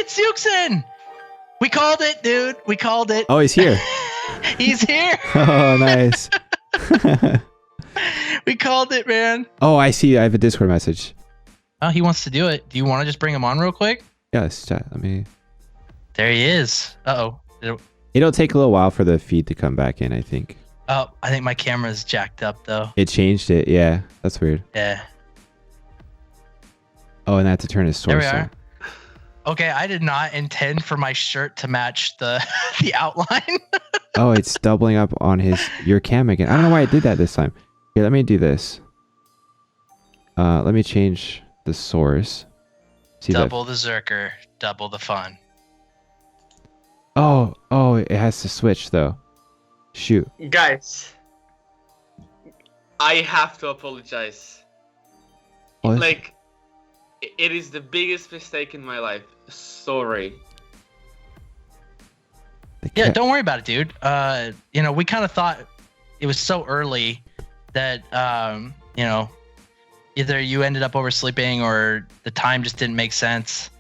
it's iyouxin! We called it, dude. We called it. Oh, he's here. He's here. Oh, nice. We called it, man. Oh, I see. I have a Discord message. Oh, he wants to do it. Do you want to just bring him on real quick? Yeah, let's chat. Let me. There he is. Uh-oh. It'll take a little while for the feed to come back in, I think. Oh, I think my camera's jacked up, though. It changed it. Yeah, that's weird. Yeah. Oh, and I had to turn his source There we on. are. Okay, I did not intend for my shirt to match the the outline. Oh, it's doubling up on your cam again. I don't know why I did that this time. Here, let me do this. Let me change the source. See double the Zerker, double the fun. Oh, it has to switch though. Shoot. Guys, I have to apologize. What? Like, it is the biggest mistake in my life. Sorry. Yeah, don't worry about it, dude. We kind of thought it was so early that either you ended up oversleeping or the time just didn't make sense.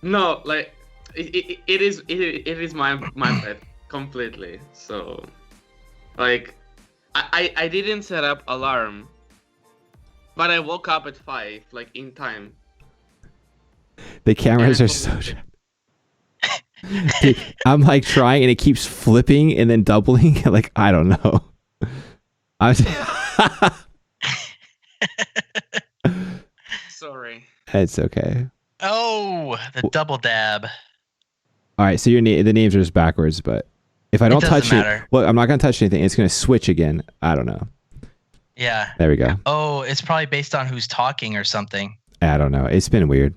No, like it is my bad completely. So, like, I didn't set up alarm, but I woke up at 5, like in time. The cameras are so. Dude, I'm like trying and it keeps flipping and then doubling. Like, I don't know. Sorry. It's okay. Oh, the double dab. All right, so the names are just backwards, but if I don't touch it, well, I'm not gonna touch anything. It's gonna switch again. I don't know. Yeah. There we go. Oh, it's probably based on who's talking or something. I don't know. It's been weird.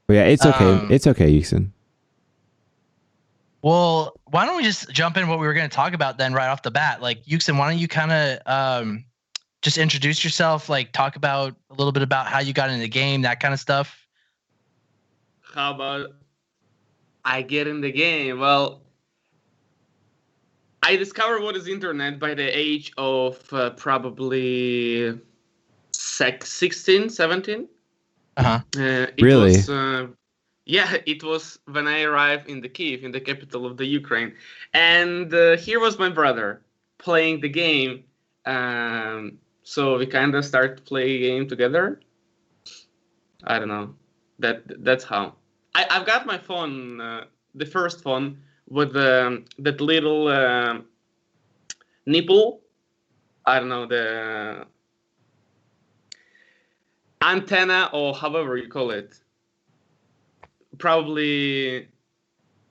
But yeah, it's okay. It's okay, iyouxin. Well, why don't we just jump in what we were going to talk about then right off the bat? Like, iyouxin, why don't you kind of just introduce yourself, like talk about a little bit about how you got into the game, that kind of stuff? How about I get in the game? Well, I discovered what is internet by the age of probably 16, 17. Really? It was when I arrived in the Kyiv, in the capital of the Ukraine. And here was my brother playing the game. So we kind of started playing a game together. I don't know. That's how. I've got my phone, the first phone, with that little nipple. I don't know, the antenna or however you call it. Probably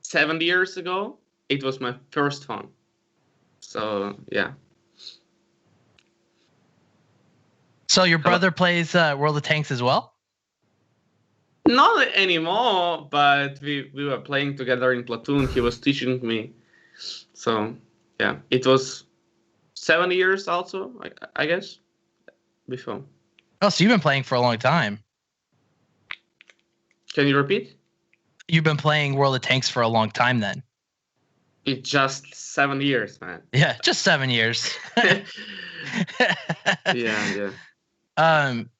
7 years ago, it was my first phone. So yeah. So your brother plays World of Tanks as well? Not anymore, but we were playing together in Platoon. He was teaching me. So yeah, it was 7 years also, I guess, before. Oh, so you've been playing for a long time. Can you repeat? You've been playing World of Tanks for a long time then. It's just 7 years, man. Yeah, just 7 years. Yeah.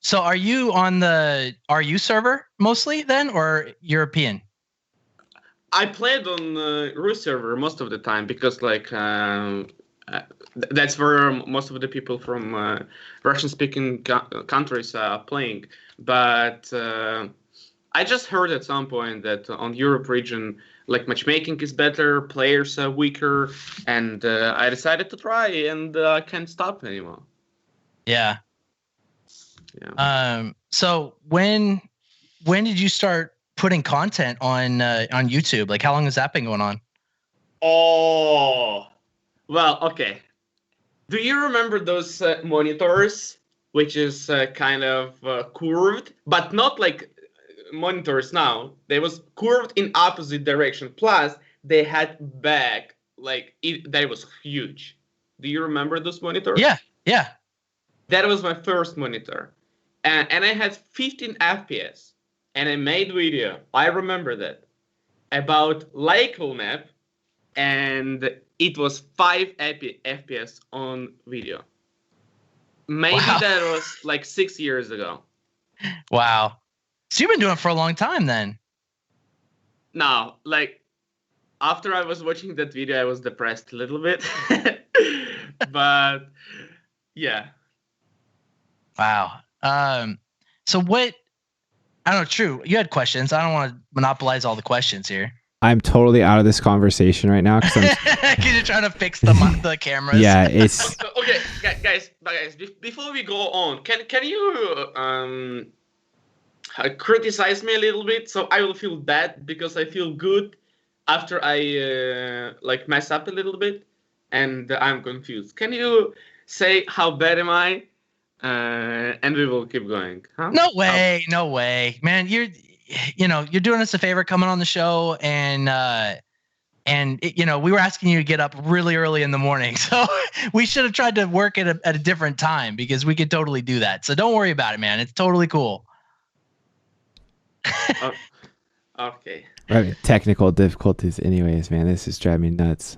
So are you on the RU server mostly then, or European? I played on Rus server most of the time because that's where most of the people from Russian-speaking countries are playing. But I just heard at some point that on Europe region, like matchmaking is better, players are weaker, and I decided to try, and I can't stop anymore. Yeah. So when did you start putting content on YouTube? Like, how long has that been going on? Oh, well, okay. Do you remember those monitors, which is kind of curved, but not like monitors now? They was curved in opposite direction. Plus, they had back that was huge. Do you remember those monitors? Yeah. That was my first monitor, and I had 15 FPS, and I made video. I remember that about Lakeville map, and it was 5 FPS on video. Maybe that was like 6 years ago. Wow. So you've been doing it for a long time then. Now, like, after I was watching that video, I was depressed a little bit. But yeah. Wow. So what? I don't know. True. You had questions. I don't want to monopolize all the questions here. I'm totally out of this conversation right now because you're trying to fix the cameras. Yeah, it's Okay, guys. Before we go on, can you criticize me a little bit so I will feel bad because I feel good after I like mess up a little bit and I'm confused. Can you say how bad am I? And we will keep going. Huh? No way, man. You're doing us a favor coming on the show, and we were asking you to get up really early in the morning, so we should have tried to work at a different time because we could totally do that. So don't worry about it, man. It's totally cool. Oh, okay. Right, technical difficulties. Anyways, man, this is driving me nuts.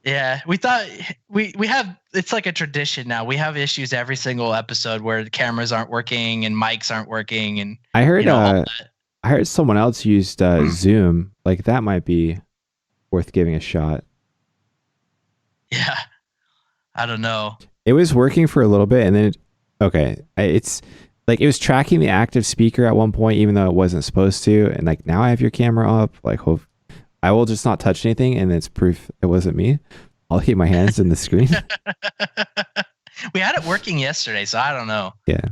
Yeah, we thought we have, it's like a tradition now. We have issues every single episode where the cameras aren't working and mics aren't working, and I heard I heard someone else used Zoom. Like that might be worth giving a shot. Yeah, I don't know. It was working for a little bit, and then it's like it was tracking the active speaker at one point, even though it wasn't supposed to. And like now I have your camera up. Like I will just not touch anything, and it's proof it wasn't me. I'll keep my hands in the screen. We had it working yesterday, so I don't know. Yeah.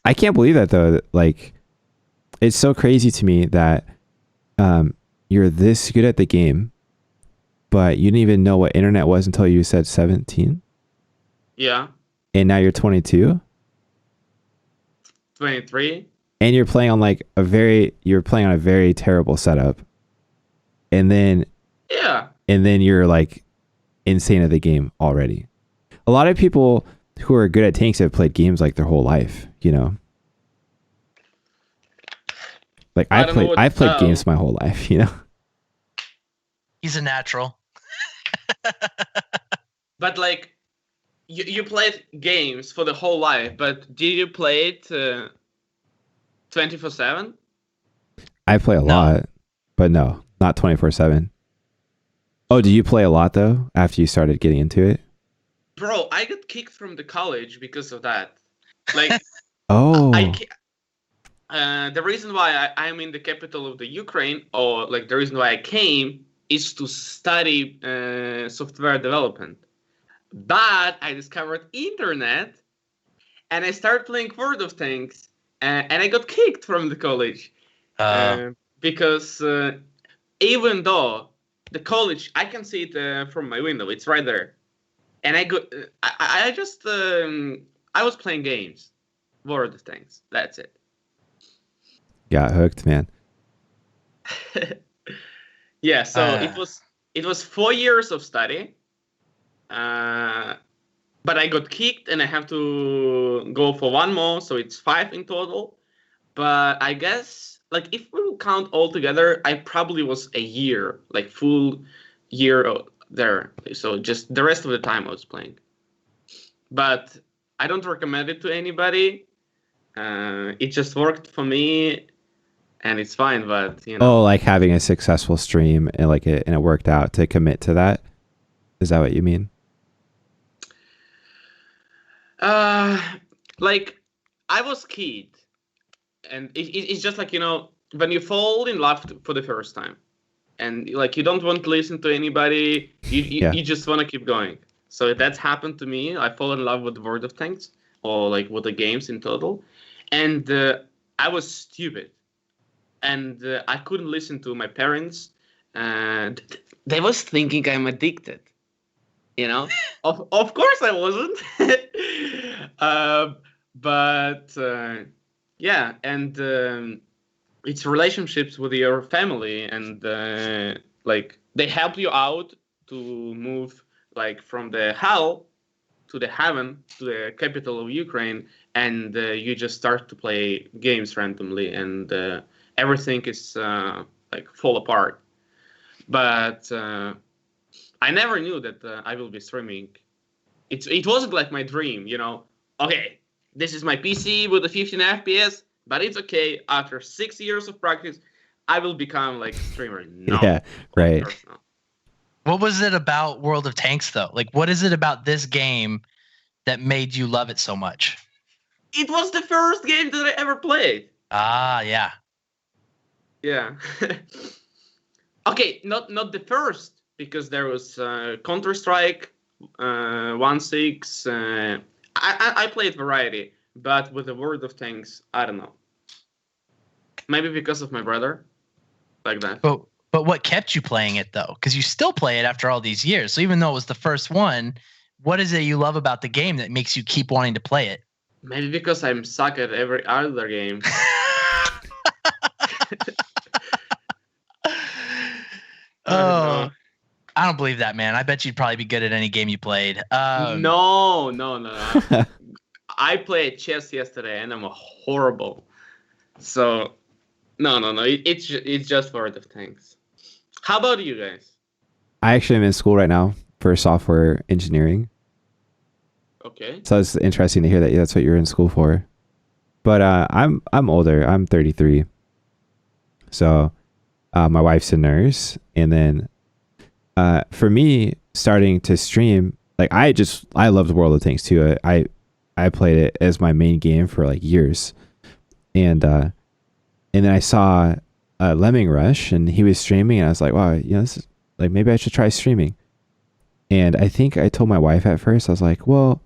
I can't believe that though. Like, it's so crazy to me that you're this good at the game, but you didn't even know what internet was until you said 17. Yeah. And now you're 22. 23. And you're playing on a very terrible setup. And then you're like insane at the game already. A lot of people who are good at tanks have played games like their whole life, you know. Like I've played games my whole life, you know. He's a natural. But like you played games for the whole life, but did you play it 24/7? I play a lot, but no, not 24/7. Oh, do you play a lot though after you started getting into it? Bro, I got kicked from the college because of that. Like, oh, the reason why I'm in the capital of the Ukraine, or like the reason why I came, is to study software development. But I discovered internet, and I started playing World of Tanks, and I got kicked from the college because even though the college, I can see it from my window, it's right there, and I was playing games, World of Tanks. That's it. Got hooked, man. Yeah, so it was 4 years of study, but I got kicked and I have to go for one more, so it's 5 in total. But I guess, like, if we will count all together, I probably was a year, like full year there. So just the rest of the time I was playing. But I don't recommend it to anybody. It just worked for me. And it's fine, but you know. Oh, like having a successful stream and it worked out to commit to that. Is that what you mean? Like I was kid, and it's just like, you know, when you fall in love for the first time, and like you don't want to listen to anybody, you just want to keep going. So that's happened to me. I fall in love with World of Tanks, or like with the games in total, and I was stupid. And I couldn't listen to my parents, and they was thinking I'm addicted. You know, of course I wasn't. But yeah, and it's relationships with your family, and like they help you out to move like from the hell to the heaven, to the capital of Ukraine, and you just start to play games randomly, and everything is like fall apart. But I never knew that I will be streaming. It wasn't like my dream, you know. Okay, this is my PC with a 15 FPS, but it's okay. After 6 years of practice, I will become like a streamer. No. Yeah, right. What was it about World of Tanks though? Like, what is it about this game that made you love it so much? It was the first game that I ever played. Ah, yeah. Yeah. Okay, not the first, because there was Counter-Strike, 1.6. I played variety, but with the World of Tanks, I don't know. Maybe because of my brother, like that. But what kept you playing it though? Because you still play it after all these years. So even though it was the first one, what is it you love about the game that makes you keep wanting to play it? Maybe because I'm suck at every other game. I don't believe that, man. I bet you'd probably be good at any game you played. No. I played chess yesterday and I'm horrible. So, no. It's just World of Tanks. How about you guys? I actually am in school right now for software engineering. Okay. So it's interesting to hear that that's what you're in school for. But I'm older. I'm 33. So my wife's a nurse, and then for me starting to stream, like I loved World of Tanks too. I played it as my main game for like years, and then I saw Lemming Rush, and he was streaming, and I was like, wow, this is like, maybe I should try streaming. And I think I told my wife at first, I was like, well,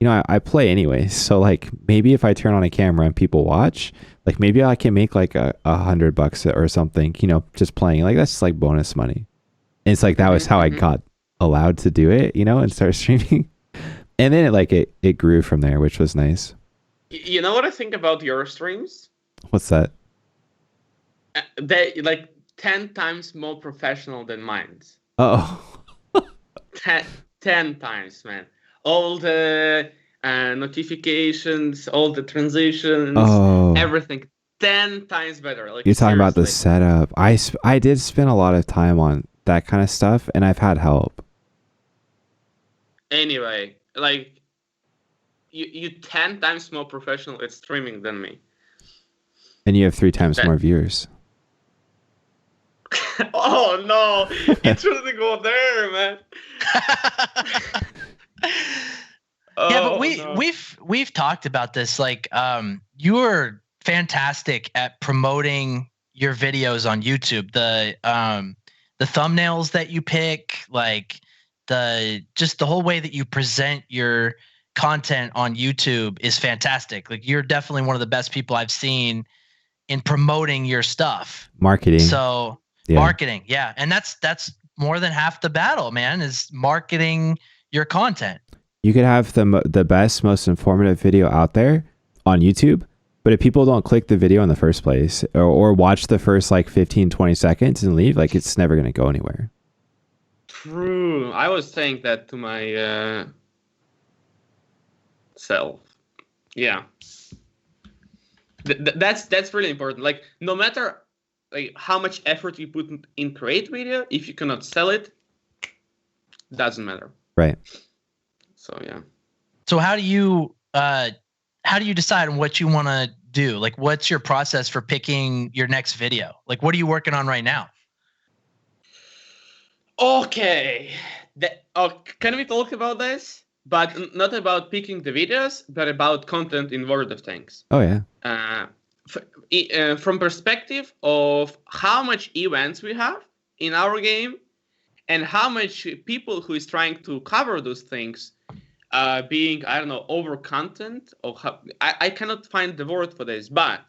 I play anyway, so like maybe if I turn on a camera and people watch, like maybe I can make like $100 or something, just playing. Like that's like bonus money. And it's like that was how I got allowed to do it, and start streaming. And then it grew from there, which was nice. You know what I think about your streams? What's that? They like 10 times more professional than mine. Oh. 10 times, man. All the notifications, all the transitions, everything 10 times better. Like, you're talking about the setup. I did spend a lot of time on that kind of stuff, and I've had help. Anyway, like you 10 times more professional at streaming than me. And you have 3 times more viewers. Oh no, it shouldn't go there, man. Yeah, but we've talked about this. Like, you are fantastic at promoting your videos on YouTube. The thumbnails that you pick, like the whole way that you present your content on YouTube is fantastic. Like, you're definitely one of the best people I've seen in promoting your stuff. Marketing. So marketing, yeah, and that's more than half the battle, man. Is marketing your content. You could have the best, most informative video out there on YouTube, but if people don't click the video in the first place or watch the first like 15, 20 seconds and leave, like it's never going to go anywhere. True. I was saying that to my self. Yeah. That's really important. Like, no matter like how much effort you put in create video, if you cannot sell it, doesn't matter. Right. So yeah. So how do you decide on what you want to do? Like, what's your process for picking your next video? Like, what are you working on right now? Okay. Can we talk about this? But not about picking the videos, but about content in World of Tanks. Oh yeah. From perspective of how much events we have in our game, and how much people who is trying to cover those things being, I don't know, over content, or I cannot find the word for this, but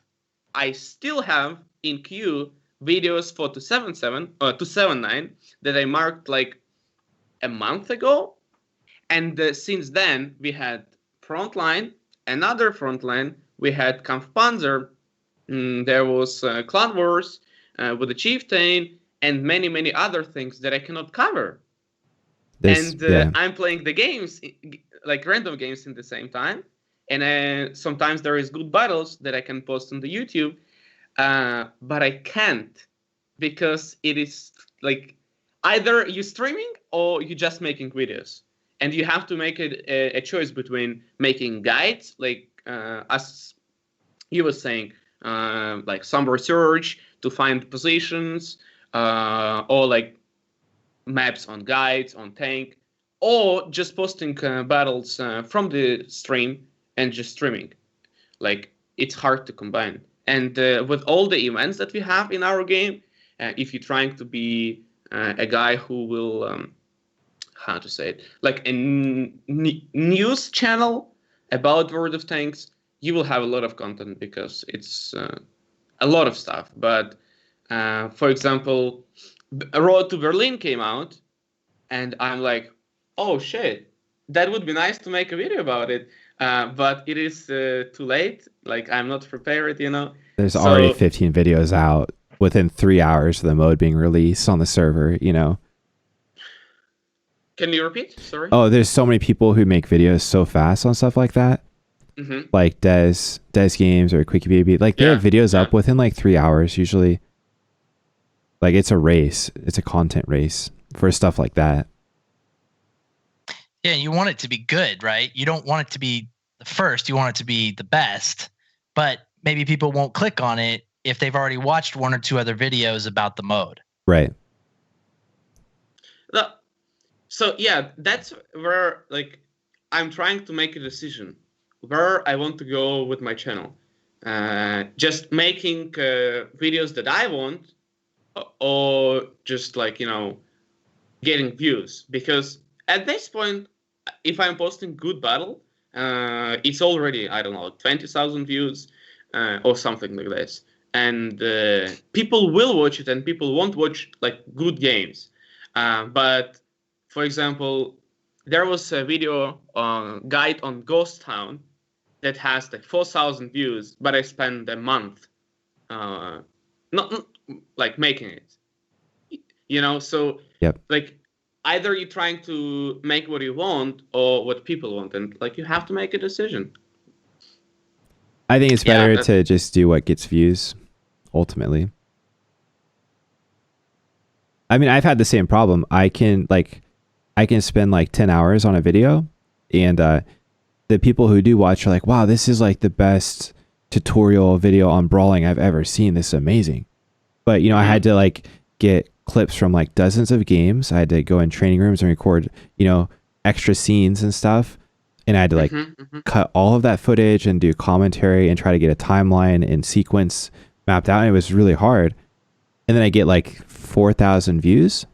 I still have in queue videos for 279 that I marked like a month ago, and since then we had Frontline, another Frontline, we had Kampfpanzer, there was Clan Wars with the Chieftain, and many other things that I cannot cover. I'm playing the games, like random games in the same time. And sometimes there is good battles that I can post on the YouTube. But I can't, because it is like either you streaming or you just making videos. And you have to make it a choice between making guides, like as you were saying, like some research to find positions, or like maps on guides on tank, or just posting battles from the stream and just streaming. Like, it's hard to combine. And with all the events that we have in our game, if you're trying to be a guy who will, how to say it, like a news channel about World of Tanks, you will have a lot of content because it's a lot of stuff. But for example, Road to Berlin came out, and I'm like, oh shit, that would be nice to make a video about it. But it is too late. Like, I'm not prepared, There's already 15 videos out within 3 hours of the mode being released on the server, Can you repeat? Sorry. Oh, there's so many people who make videos so fast on stuff like that. Mm-hmm. Like Des Games or Quickie Baby. Like, they have videos up within like 3 hours usually. Like, it's a race. It's a content race for stuff like that. Yeah, you want it to be good, right? You don't want it to be the first. You want it to be the best. But maybe people won't click on it if they've already watched one or two other videos about the mode. Right. So yeah, that's where, like, I'm trying to make a decision where I want to go with my channel. Just making videos that I want, or just like, getting views. Because at this point, if I'm posting good battle, it's already, I don't know, 20,000 views or something like this. And people will watch it, and people won't watch like good games. But for example, there was a video guide on Ghost Town that has like 4,000 views, but I spent a month not like making it. So yep. Like, either you're trying to make what you want or what people want, and like, you have to make a decision. I think it's better to just do what gets views ultimately. I mean, I've had the same problem. I can spend like 10 hours on a video, and the people who do watch are like, wow, this is like the best tutorial video on brawling I've ever seen. This is amazing. But, I had to like get clips from like dozens of games. I had to go in training rooms and record, extra scenes and stuff. And I had to like cut all of that footage and do commentary and try to get a timeline and sequence mapped out. And it was really hard. And then I get like 4,000 views.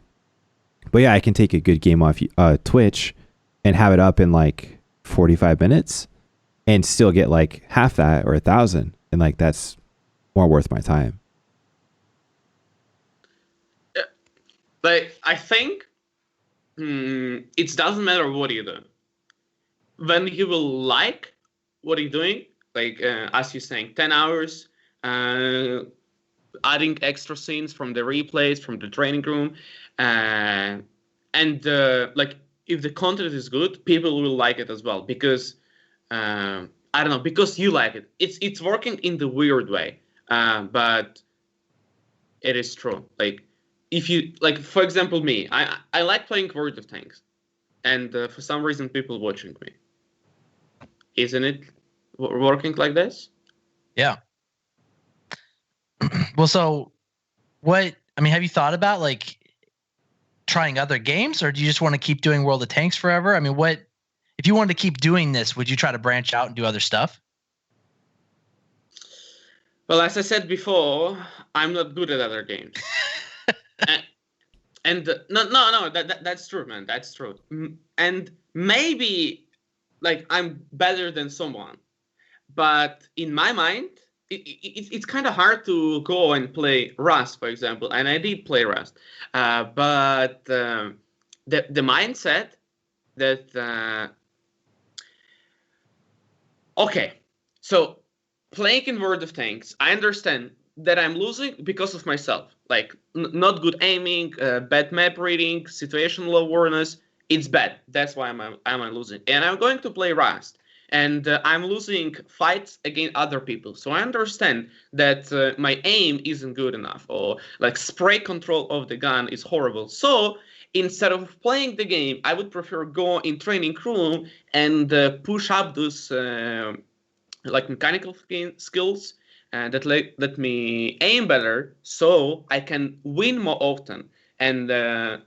But yeah, I can take a good game off Twitch and have it up in like 45 minutes and still get like half that or 1,000. And like, that's more worth my time. Like, I think it doesn't matter what you do. When you will like what you're doing, like as you're saying, 10 hours, adding extra scenes from the replays, from the training room, and like, if the content is good, people will like it as well, because I don't know, because you like it. It's working in the weird way, but it is true. Like, if you like, for example, me, I like playing World of Tanks, and for some reason people watching me. Isn't it working like this? Yeah. Well, so have you thought about like trying other games, or do you just want to keep doing World of Tanks forever? I mean, if you wanted to keep doing this, would you try to branch out and do other stuff? Well, as I said before, I'm not good at other games. and no, that's true, man. That's true. And maybe like, I'm better than someone, but in my mind, it's kind of hard to go and play Rust, for example. And I did play Rust, but the mindset that okay, so playing in World of Tanks, I understand that I'm losing because of myself, like not good aiming, bad map reading, situational awareness. It's bad. That's why I'm losing. And I'm going to play Rust. And I'm losing fights against other people. So I understand that my aim isn't good enough. Or like spray control of the gun is horrible. So instead of playing the game, I would prefer go in training room and push up those like mechanical skills that let me aim better, so I can win more often, and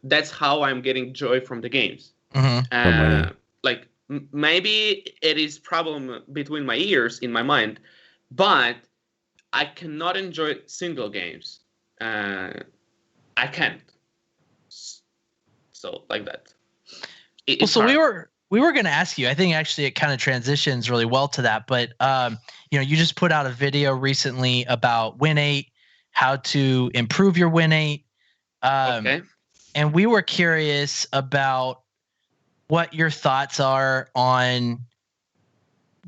that's how I'm getting joy from the games. Like maybe it is problem between my ears in my mind, but I cannot enjoy single games. I can't. So like that. Well, so hard. we were going to ask you. I think actually it kind of transitions really well to that. But you just put out a video recently about win 8, how to improve your win 8. Okay. And we were curious about what your thoughts are on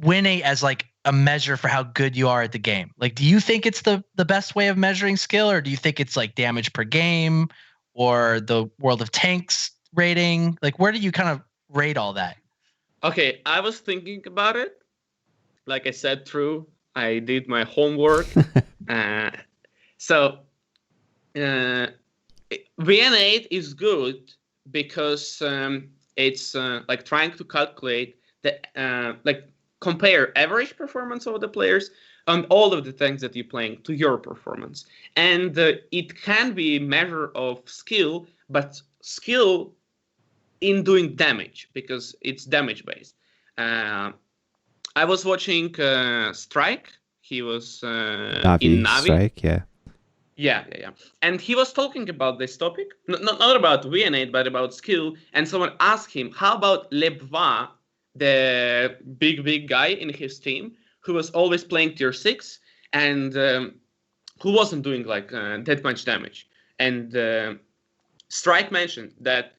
win 8 as like a measure for how good you are at the game. Like, do you think it's the best way of measuring skill, or do you think it's like damage per game or the World of Tanks rating? Like, where do you kind of rate all that? Okay, I was thinking about it. Like I said, I did my homework. So VN8 is good because it's like trying to calculate the compare average performance of the players and all of the things that you're playing to your performance. And it can be a measure of skill, but skill in doing damage, because it's damage based. I was watching Strike. He was in Navi. Strike, yeah. Yeah. And he was talking about this topic, not about VN8, but about skill. And someone asked him, how about Lebva, the big guy in his team, who was always playing tier 6 and who wasn't doing like that much damage. And Strike mentioned that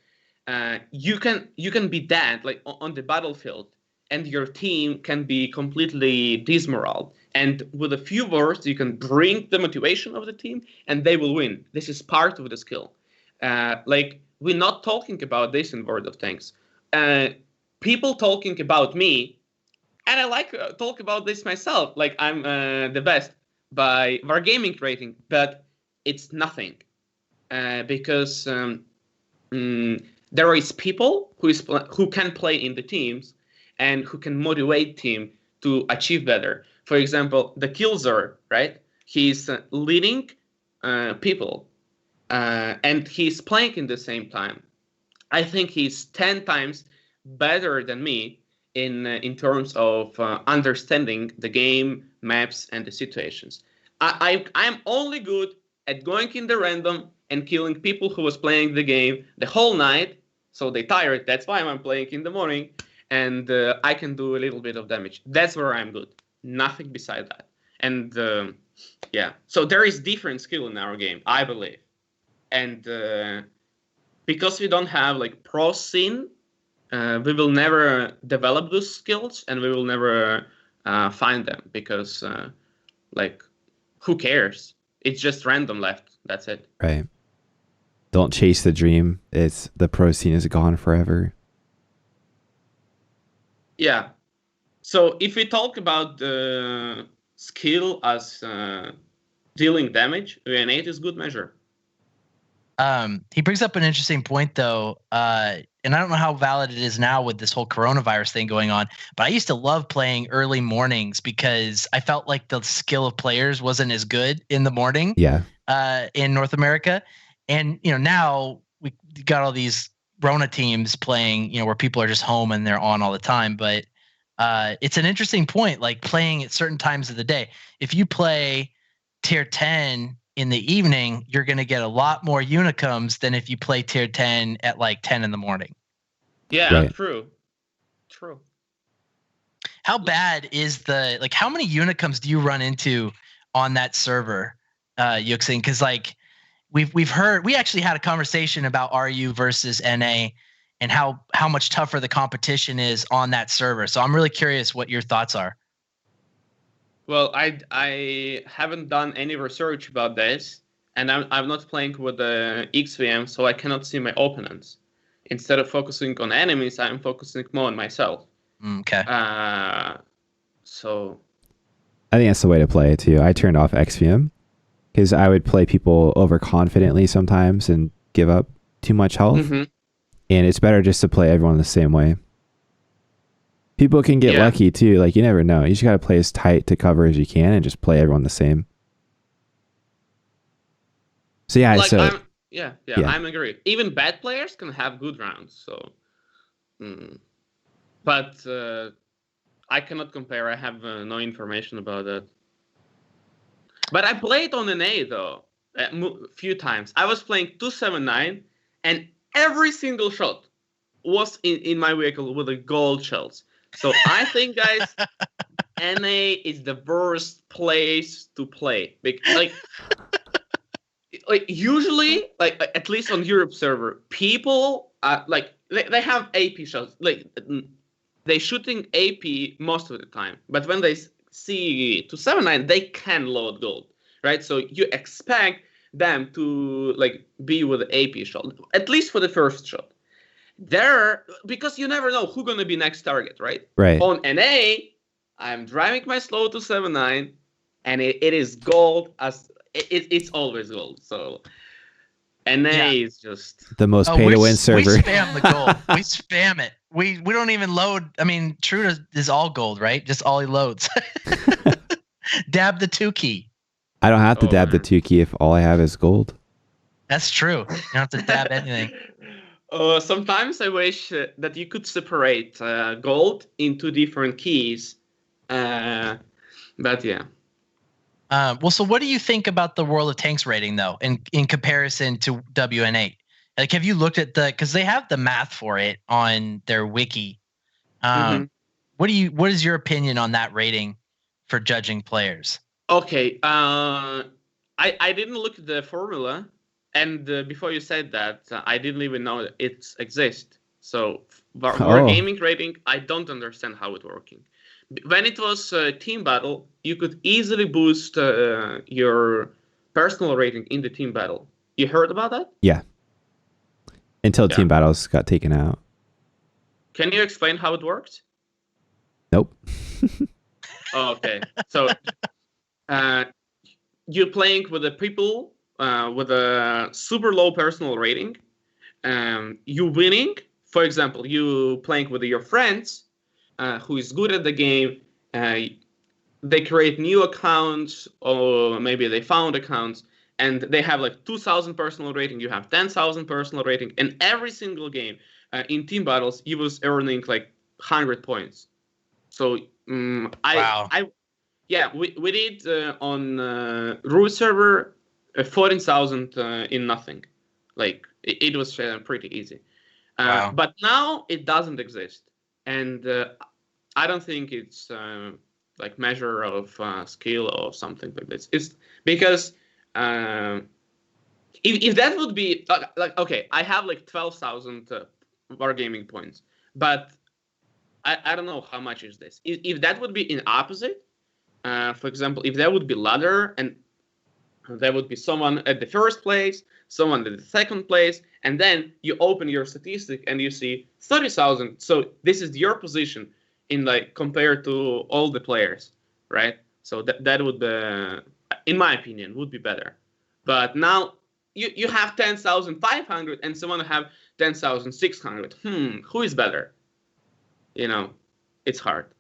you can be that like on the battlefield, and your team can be completely dismoralized. And with a few words, you can bring the motivation of the team, and they will win. This is part of the skill. Like, we're not talking about this in World of Tanks. People talking about me, and I like talk about this myself. Like, I'm the best by Wargaming rating, but it's nothing because there is people who can play in the teams and who can motivate team to achieve better. For example, the Killzor, right? He's leading people and he's playing in the same time. I think he's 10 times better than me in terms of understanding the game, maps, and the situations. I'm only good at going in the random and killing people who was playing the game the whole night, so they tired. That's why I'm playing in the morning, and I can do a little bit of damage. That's where I'm good. Nothing beside that. And so there is different skill in our game, I believe. And because we don't have like pro scene, we will never develop those skills, and we will never find them because like, who cares? It's just random left. That's it. Right. Don't chase the dream. It's the pro scene is gone forever. Yeah. So if we talk about the skill as dealing damage, VN8 is good measure. He brings up an interesting point though, and I don't know how valid it is now with this whole coronavirus thing going on, but I used to love playing early mornings because I felt like the skill of players wasn't as good in the morning. Yeah. In North America. And, now we got all these Rona teams playing, where people are just home and they're on all the time. But it's an interesting point, like playing at certain times of the day. If you play tier 10 in the evening, you're going to get a lot more unicums than if you play tier 10 at like 10 in the morning. Yeah, right. True. How bad is how many unicums do you run into on that server, iyouxin? Because like, we've heard, we actually had a conversation about RU versus NA and how much tougher the competition is on that server. So I'm really curious what your thoughts are. Well, I haven't done any research about this, and I'm not playing with the XVM, so I cannot see my opponents. Instead of focusing on enemies, I'm focusing more on myself. Okay. So I think that's the way to play it too. I turned off XVM. Because I would play people overconfidently sometimes and give up too much health. Mm-hmm. And it's better just to play everyone the same way. People can get lucky too. Like, you never know. You just got to play as tight to cover as you can and just play everyone the same. So yeah, like, I'm agree. Even bad players can have good rounds. So, but I cannot compare. I have no information about that. But I played on an A though a few times. I was playing 279, and every single shot was in my vehicle with the gold shells. So I think, guys, NA is the worst place to play. Like usually, like at least on Europe server, people like they have AP shots. Like they shooting AP most of the time, but when they see 279, they can load gold, right? So you expect them to like be with the AP shot, at least for the first shot. Because you never know who's gonna be next target, right? Right. On NA, I'm driving my slow 279, and it is gold as it's always gold. So NA is just the most pay to win server. We spam the gold. We spam it. We don't even load. I mean, True is all gold, right? Just all he loads. Dab the 2 key. I don't have to dab the 2 key if all I have is gold. That's true. You don't have to dab anything. Sometimes I wish that you could separate gold into different keys. But yeah. Well, so what do you think about the World of Tanks rating though, in comparison to WN8? Like, have you looked at because they have the math for it on their wiki. What is your opinion on that rating for judging players? Okay. I didn't look at the formula, and before you said that, I didn't even know it exists. So gaming rating, I don't understand how it's working. When it was team battle, you could easily boost your personal rating in the team battle. You heard about that? Yeah. Until team battles got taken out. Can you explain how it worked? Nope. Okay. So you're playing with the people with a super low personal rating. You winning, for example, you playing with your friends who is good at the game. They create new accounts, or maybe they found accounts, and they have like 2,000 personal rating. You have 10,000 personal rating, and every single game in team battles, you was earning like 100 points. So we did on root server 14,000 in nothing. Like it was pretty easy. But now it doesn't exist, and I don't think it's like measure of skill or something like this. It's because if that would be like okay, I have like 12,000 wargaming points, but I don't know how much is this. If that would be in opposite, for example, if there would be ladder and there would be someone at the first place, someone at the second place, and then you open your statistic and you see 30,000. So this is your position in like compared to all the players, right? So that would be, in my opinion, would be better. But now you have 10,500 and someone have 10,600. Who is better? You know, it's hard.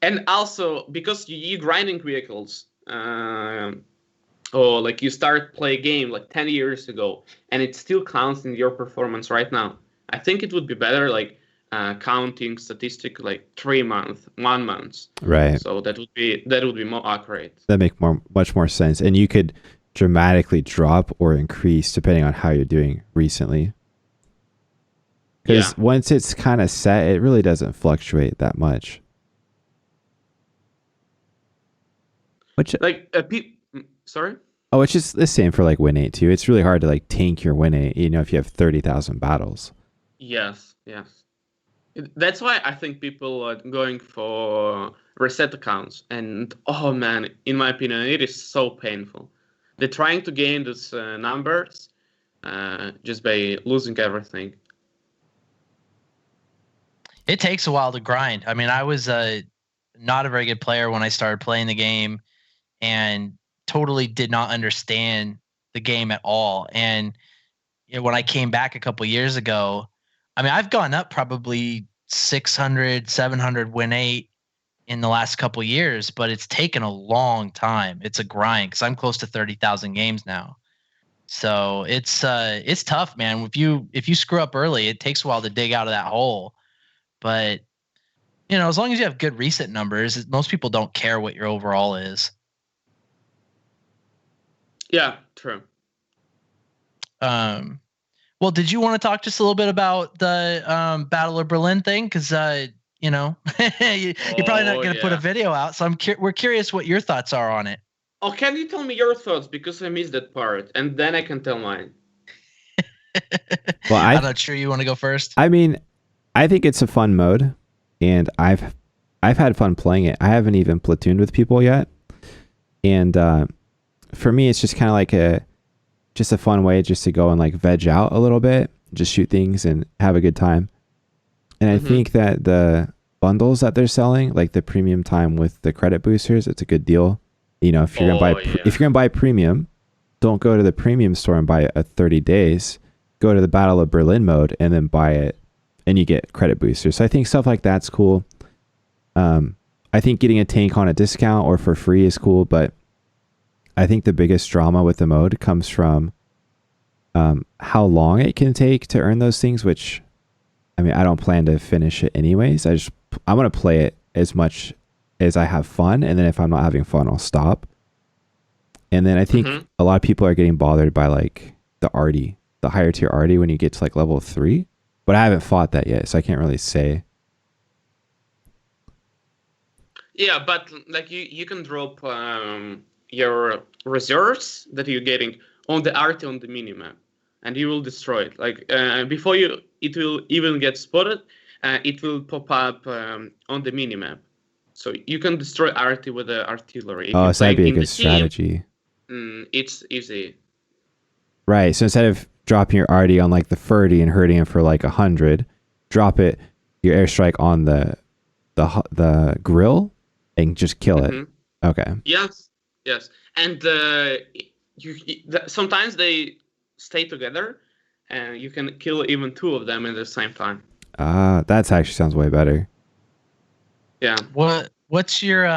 And also because you grinding vehicles, or like you start play a game like 10 years ago and it still counts in your performance right now. I think it would be better like counting statistic like 1 month. Right. So that would be more accurate. That make much more sense. And you could dramatically drop or increase depending on how you're doing recently. Because once it's kind of set, it really doesn't fluctuate that much. Which like sorry? Oh, it's just the same for like Win 8 too. It's really hard to like tank your Win 8, you know, if you have 30,000 battles. Yes. That's why I think people are going for reset accounts. And oh man, in my opinion, it is so painful. They're trying to gain these numbers just by losing everything. It takes a while to grind. I mean, I was not a very good player when I started playing the game and totally did not understand the game at all. And when I came back a couple years ago, I mean, I've gone up probably 600, 700 win 8 in the last couple years, but it's taken a long time. It's a grind because I'm close to 30,000 games now. So it's tough, man. If you screw up early, it takes a while to dig out of that hole. But as long as you have good recent numbers, most people don't care what your overall is. Yeah, true. Well, did you want to talk just a little bit about the Battle of Berlin thing? Because you're probably not going to put a video out, so we're curious what your thoughts are on it. Oh, can you tell me your thoughts, because I missed that part, and then I can tell mine. Well, I'm not sure you want to go first. I mean, I think it's a fun mode, and I've had fun playing it. I haven't even platooned with people yet, and for me, it's just kind of like a fun way just to go and like veg out a little bit, just shoot things and have a good time. And I think that the bundles that they're selling, like the premium time with the credit boosters, it's a good deal. If you're gonna buy premium, don't go to the premium store and buy it at 30 days. Go to the Battle of Berlin mode and then buy it, and you get credit boosters. So I think stuff like that's cool. I think getting a tank on a discount or for free is cool, but I think the biggest drama with the mode comes from how long it can take to earn those things, which, I mean, I don't plan to finish it anyways. I want to play it as much as I have fun, and then if I'm not having fun, I'll stop. And then I think a lot of people are getting bothered by like the arty, the higher tier arty when you get to like level 3, but I haven't fought that yet, so I can't really say. Yeah, but like you can drop your reserves that you're getting on the arty on the minimap, and you will destroy it. Like before it will even get spotted, it will pop up on the minimap. So you can destroy arty with the artillery. So that'd be a good strategy. It's easy. Right. So instead of dropping your arty on like the 30 and hurting him for like 100, drop it your airstrike on the grill and just kill it. Okay. Yes. And sometimes they stay together, and you can kill even 2 of them at the same time. That actually sounds way better. Yeah. What's your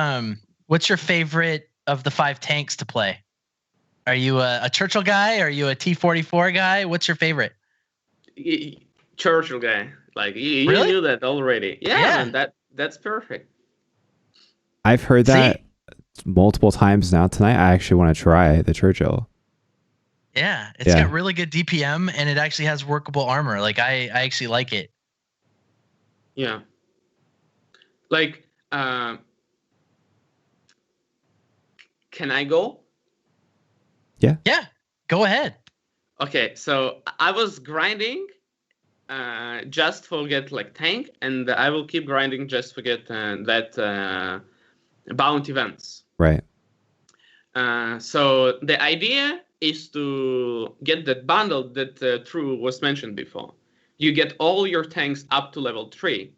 favorite of the 5 tanks to play? Are you a Churchill guy? Are you a T-44 guy? What's your favorite? Churchill guy. Like you really? knew that already. Yeah. Man, that's perfect. I've heard that multiple times now tonight. I actually want to try the Churchill. Yeah, it's got really good DPM, and it actually has workable armor. Like I actually like it. Yeah. Like, can I go? Yeah. Yeah, go ahead. Okay, so I was grinding just for get like tank, and I will keep grinding just for get that bounty events. Right. So the idea is to get that bundle that True was mentioned before. You get all your tanks up to level 3.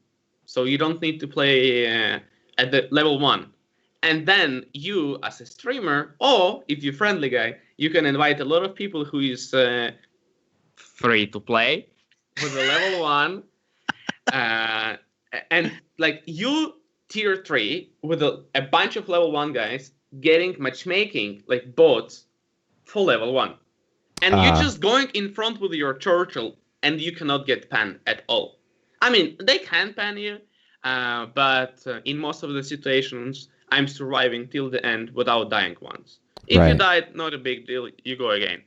So you don't need to play at the level 1. And then you, as a streamer, or if you're a friendly guy, you can invite a lot of people who is free to play with the level 1. And like you, tier 3, with a bunch of level 1 guys getting matchmaking, like bots, for level 1. And you're just going in front with your Churchill, and you cannot get pan at all. I mean, they can pan you, but in most of the situations, I'm surviving till the end without dying once. If you died, not a big deal, you go again.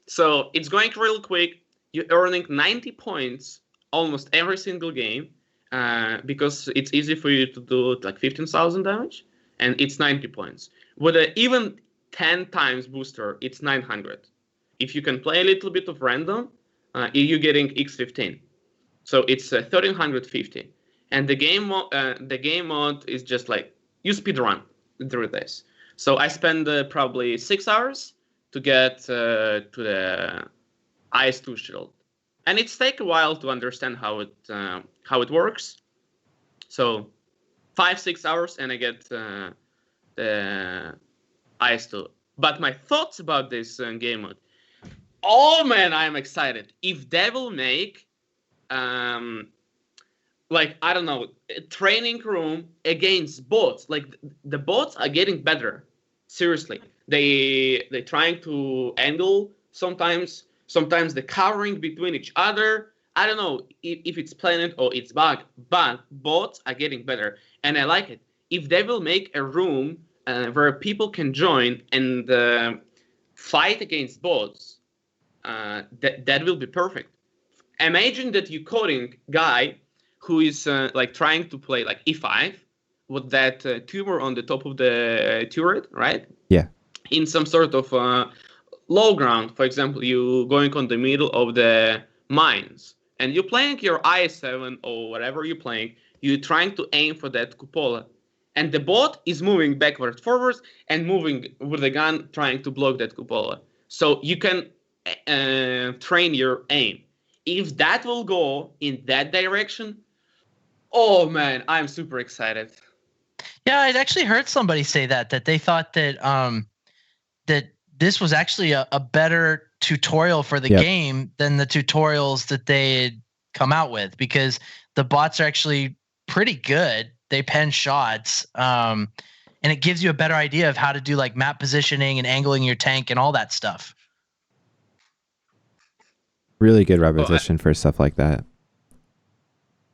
So it's going real quick. You're earning 90 points almost every single game, because it's easy for you to do like 15,000 damage, and it's 90 points. With an even 10 times booster, it's 900. If you can play a little bit of random, you're getting X15. So it's 1350. And the game mode is just like, you speedrun through this. So I spend probably 6 hours to get to the IS-2 shield. And it's take a while to understand how it works. So 5-6 hours and I get the IS-2. But my thoughts about this game mode, oh man, I'm excited. If they will make like, I don't know, a training room against bots. Like, the bots are getting better. Seriously, they trying to angle sometimes. Sometimes the covering between each other. I don't know if it's planned or it's bug, but bots are getting better, and I like it. If they will make a room where people can join and fight against bots, that will be perfect. Imagine that you coding guy who is like trying to play like e5 with that tumor on the top of the turret, right? Yeah. In some sort of low ground, for example, you going on the middle of the mines, and you're playing your i7 or whatever you're playing. You're trying to aim for that cupola, and the bot is moving backwards, forwards, and moving with the gun, trying to block that cupola. So you can train your aim. If that will go in that direction, oh man, I'm super excited. Yeah, I'd actually heard somebody say that they thought that that this was actually a better tutorial for the game than the tutorials that they had come out with, because the bots are actually pretty good. They pen shots, and it gives you a better idea of how to do like map positioning and angling your tank and all that stuff. Really good repetition for stuff like that.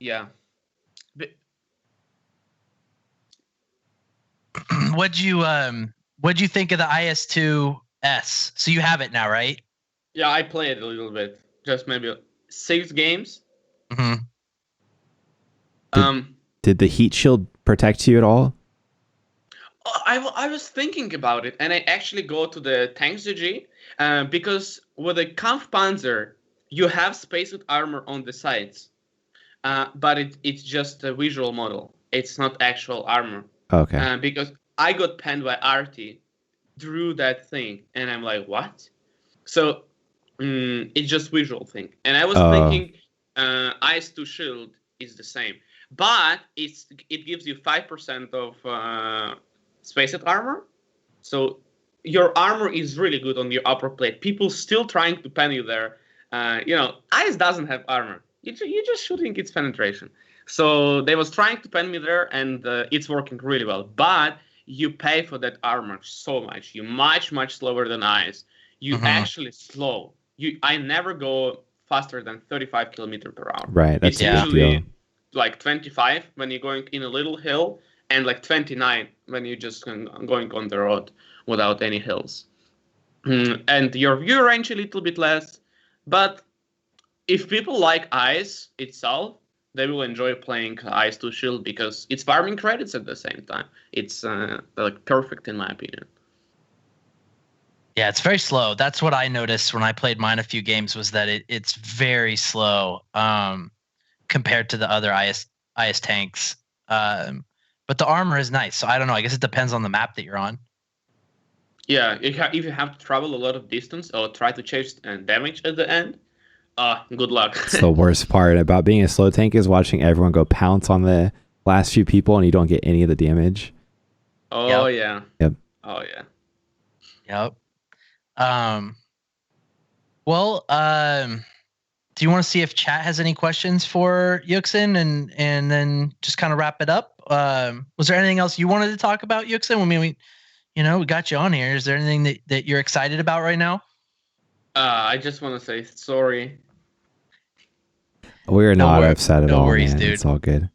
Yeah. What'd you think of the IS-2S? So you have it now, right? Yeah, I played a little bit, just maybe 6 games. Mm-hmm. Did the heat shield protect you at all? I was thinking about it, and I actually go to the tanks GG because with the Kampfpanzer, you have space with armor on the sides, but it's just a visual model. It's not actual armor. Okay. Because I got penned by Artie, drew that thing, and I'm like, what? So it's just visual thing. And I was thinking IS-2 shield is the same, but it gives you 5% of space at armor. So your armor is really good on your upper plate. People still trying to pen you there. IS doesn't have armor. You're just shooting its penetration. So they was trying to pen me there, and it's working really well. But you pay for that armor so much. You're much slower than IS. You actually slow. I never go faster than 35 kilometers per hour. Right, that's usually like 25 when you're going in a little hill, and like 29 when you're just going on the road without any hills. And your view range a little bit less. But if people like IS itself, they will enjoy playing IS-2 Shield because it's farming credits at the same time. It's like perfect in my opinion. Yeah, it's very slow. That's what I noticed when I played mine a few games, was that it's very slow compared to the other IS tanks. But the armor is nice. So I don't know. I guess it depends on the map that you're on. Yeah, if you have to travel a lot of distance or try to chase damage at the end, good luck. It's the worst part about being a slow tank is watching everyone go pounce on the last few people and you don't get any of the damage. Oh, yeah. Yep. Oh, yeah. Yep. Well, do you want to see if chat has any questions for iyouxin and then just kind of wrap it up? Was there anything else you wanted to talk about, iyouxin? I mean, we got you on here. Is there anything that you're excited about right now? I just want to say sorry. We're not upset at all, worries, man. Dude. It's all good.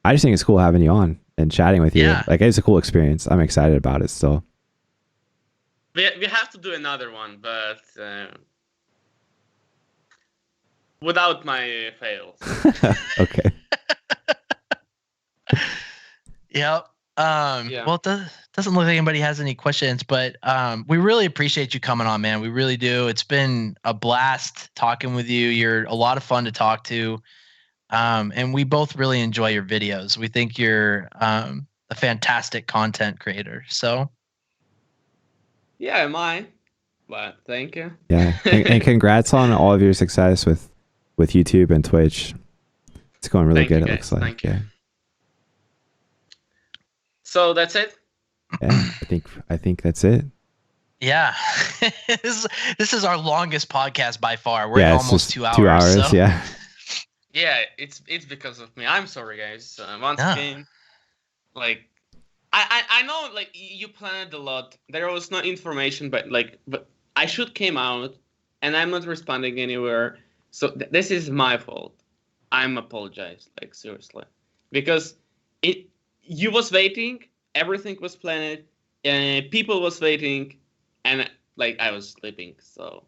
I just think it's cool having you on and chatting with you. Yeah. Like, it's a cool experience. I'm excited about it still. We have to do another one, but without my fails. Okay. Yep. Well, it doesn't look like anybody has any questions, but we really appreciate you coming on, man. We really do. It's been a blast talking with you. You're a lot of fun to talk to. And we both really enjoy your videos. We think you're a fantastic content creator. So yeah, am I? But thank you. Yeah. And congrats on all of your success with YouTube and Twitch. It's going really good, it looks like. Thank you. So that's it? Yeah, I think that's it. Yeah. This is our longest podcast by far. We're at almost 2 hours. 2 hours, so. yeah. Yeah, it's because of me. I'm sorry, guys. Once again, like I know like you planned a lot. There was no information, but I should came out, and I'm not responding anywhere. So this is my fault. I'm apologize, like seriously, because you was waiting, everything was planned, and people was waiting, and like I was sleeping. So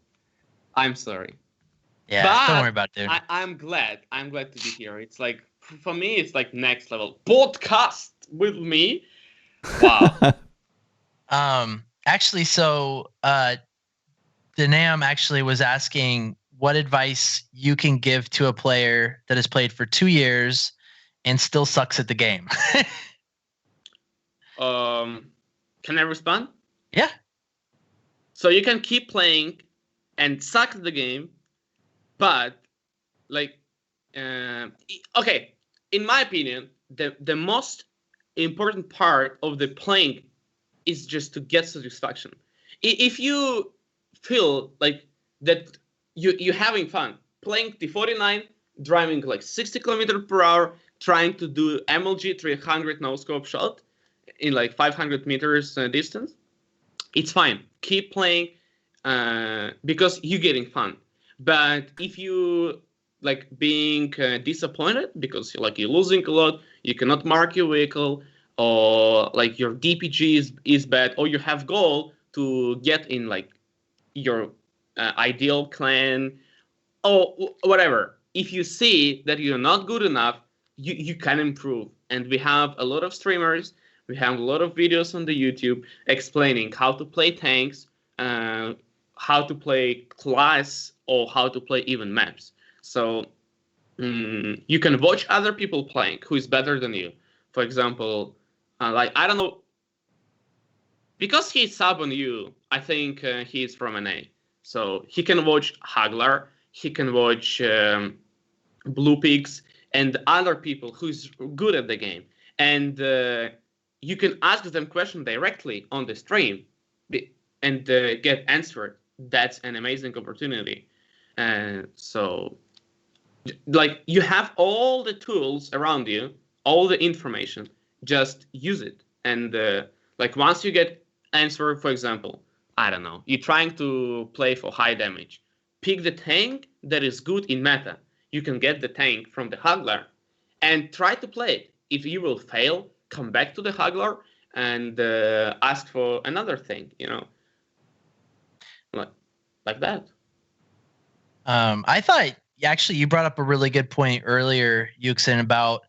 I'm sorry. Yeah, But don't worry about it, dude. I'm glad. I'm glad to be here. It's like for me, it's like next level podcast with me. Wow. Actually, so Denam actually was asking what advice you can give to a player that has played for 2 years and still sucks at the game. Can I respond? Yeah. So you can keep playing and suck at the game, but like, okay, in my opinion, the most important part of the playing is just to get satisfaction. If you feel like that you're having fun playing T49, driving like 60 kilometers per hour, trying to do MLG 300 no scope shot in like 500 meters distance, it's fine. Keep playing because you're getting fun. But if you like being disappointed because you're losing a lot, you cannot mark your vehicle, or like your DPG is bad, or you have goal to get in like your ideal clan or whatever. If you see that you're not good enough, you can improve. And we have a lot of streamers, we have a lot of videos on the YouTube explaining how to play tanks, how to play class, or how to play even maps. So you can watch other people playing who is better than you. For example, like I don't know, because he's sub on you, I think he's from NA. So he can watch Hagler, he can watch Blue Pigs, and other people who's good at the game. And you can ask them question directly on the stream and get answered. That's an amazing opportunity. So, like, you have all the tools around you, all the information, just use it. And like once you get answer, for example, I don't know, you're trying to play for high damage, pick the tank that is good in meta. You can get the tank from the Hagler and try to play it. If you will fail, come back to the Hagler and ask for another thing, like that. I thought actually you brought up a really good point earlier, iyouxin, about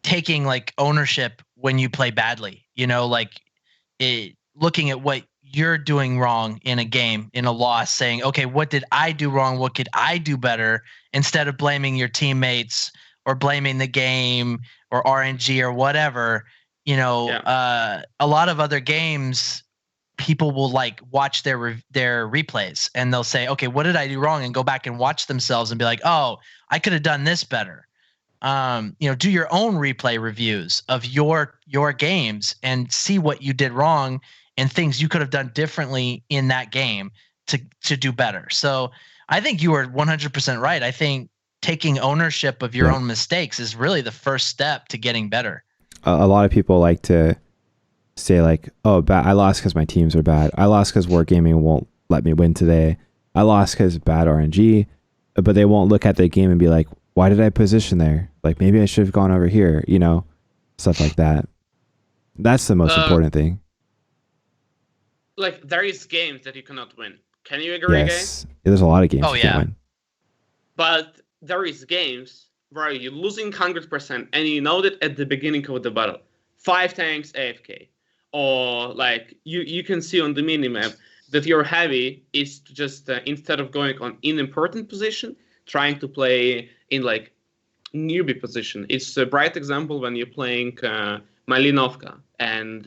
taking like ownership when you play badly. Like looking at what you're doing wrong in a game, in a loss, saying, okay, what did I do wrong? What could I do better? Instead of blaming your teammates or blaming the game or RNG or whatever. A lot of other games, people will like watch their replays and they'll say, okay, what did I do wrong? And go back and watch themselves and be like, oh, I could have done this better. Do your own replay reviews of your games and see what you did wrong and things you could have done differently in that game to do better. So I think you were 100% right. I think taking ownership of your own mistakes is really the first step to getting better. A lot of people like to say like, oh, I lost because my teams are bad. I lost because Wargaming won't let me win today. I lost because bad RNG, but they won't look at the game and be like, why did I position there? Like maybe I should have gone over here, stuff like that. That's the most important thing. Like there is games that you cannot win. Can you agree, guys? There's a lot of games you can't win. But there is games where you're losing 100% and you know that at the beginning of the battle, 5 tanks AFK. Or like you can see on the minimap that your heavy is just instead of going on in important position, trying to play in like newbie position. It's a bright example when you're playing Malinovka, and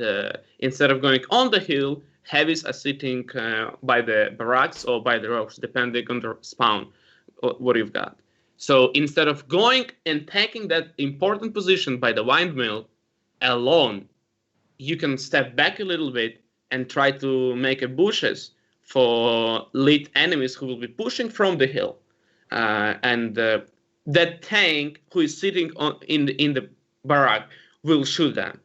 instead of going on the hill, heavies are sitting by the barracks or by the rocks, depending on the spawn what you've got. So instead of going and taking that important position by the windmill alone, you can step back a little bit and try to make a bushes for lead enemies who will be pushing from the hill. And that tank who is sitting in the barrack will shoot them,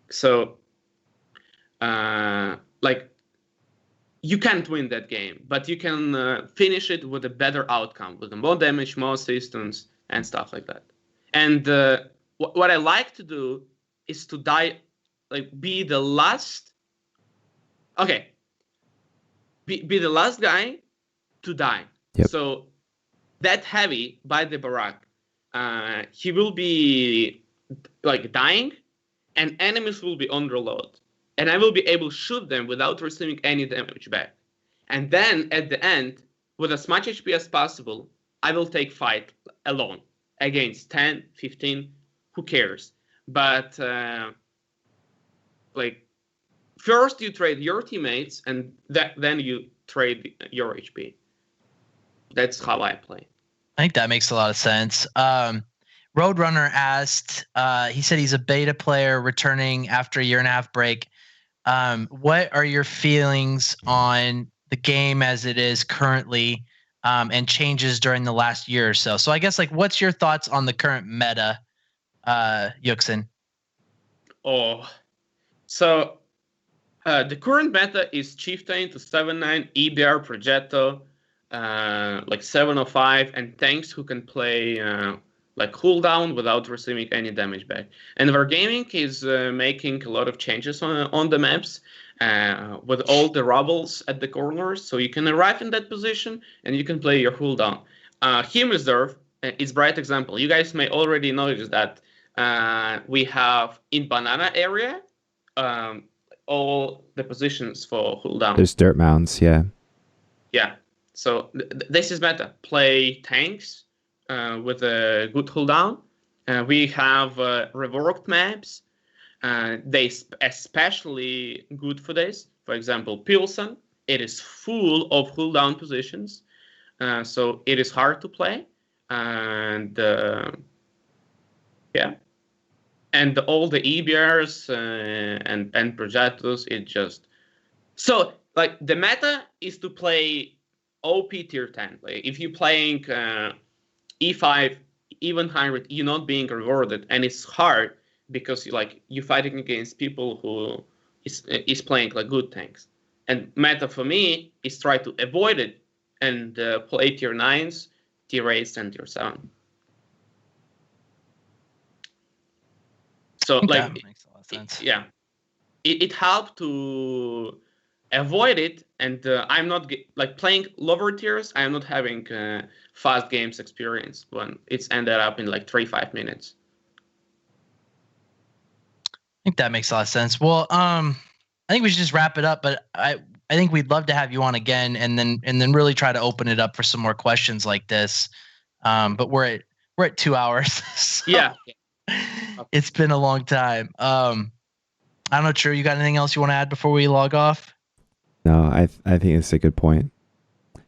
So, like, you can't win that game, but you can finish it with a better outcome, with more damage, more assistance, and stuff like that. And what I like to do is to die, like, be the last. Okay. Be the last guy to die. Yep. So that heavy by the barrack, he will be like dying, and enemies will be on reload, and I will be able to shoot them without receiving any damage back. And then at the end, with as much HP as possible, I will take fight alone against 10, 15, who cares? But like, first you trade your teammates, and then you trade your HP. That's how I play. I think that makes a lot of sense. Roadrunner asked, he said he's a beta player returning after a 1.5-year break. What are your feelings on the game as it is currently, and changes during the last year or so? So I guess, like, what's your thoughts on the current meta, iyouxin? So the current meta is Chieftain to 7-9, EBR, Progetto, like 705, and tanks who can play like cooldown without receiving any damage back. And Wargaming is making a lot of changes on the maps with all the rubbles at the corners, so you can arrive in that position and you can play your cooldown. Him Reserve is a bright example. You guys may already notice that we have in banana area all the positions for cooldown. There's dirt mounds, yeah. Yeah. So this is meta. Play tanks with a good cooldown. We have reworked maps. They especially good for this. For example, Pilsen. It is full of cooldown positions, so it is hard to play. And yeah, and all the EBRs and Progettos. It just so, like, the meta is to play OP tier 10. Like, if you're playing E5, even 100, you're not being rewarded, and it's hard because you're fighting against people who is playing like good tanks. And meta for me is try to avoid it and play tier 9s, tier 8s, and tier 7. So, like, that makes a lot of sense. Yeah, it helped to avoid it, and I'm not like playing lower tiers. I'm not having fast games experience when it's ended up in like 3-5 minutes. I think that makes a lot of sense. Well, I think we should just wrap it up, but I think we'd love to have you on again, and then really try to open it up for some more questions like this. But we're at 2 hours. So yeah. It's been a long time. I'm not sure. You got anything else you want to add before we log off? No, I think it's a good point.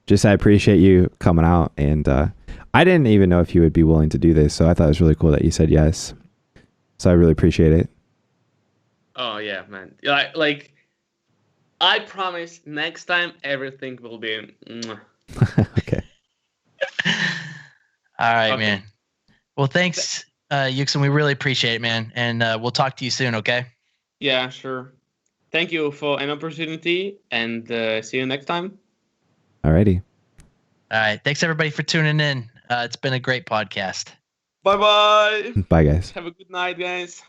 Just, I appreciate you coming out, and I didn't even know if you would be willing to do this, so I thought it was really cool that you said yes. So I really appreciate it. Oh yeah, man. Like I promise next time everything will be Okay. All right, man. Well, thanks, iyouxin. We really appreciate it, man. And we'll talk to you soon, okay? Yeah, sure. Thank you for an opportunity, and see you next time. Alrighty. All right. Thanks, everybody, for tuning in. It's been a great podcast. Bye-bye. Bye, guys. Have a good night, guys.